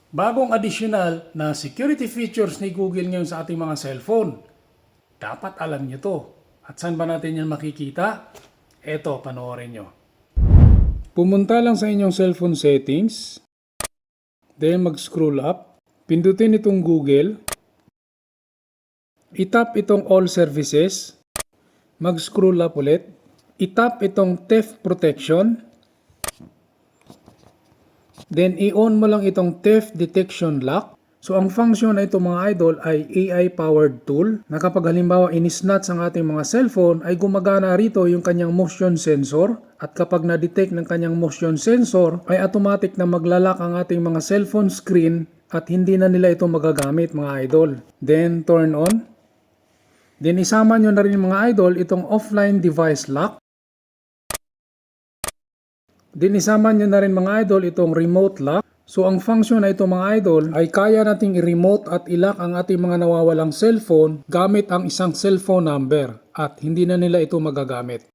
Bagong additional na security features ni Google ngayon sa ating mga cellphone. Dapat alam nyo to. At saan ba natin yan makikita? Eto, panoorin nyo. Pumunta lang sa inyong cellphone settings. Then mag-scroll up. Pindutin itong Google. I-tap itong all services. Mag-scroll up ulit. I-tap itong theft protection. Then, i-on mo lang itong theft detection lock. So, ang function na ito mga idol ay AI-powered tool na kapag halimbawa inisnatch ang ating mga cellphone ay gumagana rito yung kanyang motion sensor at kapag na-detect ng kanyang motion sensor ay automatic na maglalak ang ating mga cellphone screen at hindi na nila ito magagamit mga idol. Then, turn on. Then, isama nyo na rin mga idol itong offline device lock. Din isama nyo na rin mga idol itong remote lock. So ang function na ito mga idol ay kaya nating i-remote at i-lock ang ating mga nawawalang cellphone gamit ang isang cellphone number at hindi na nila ito magagamit.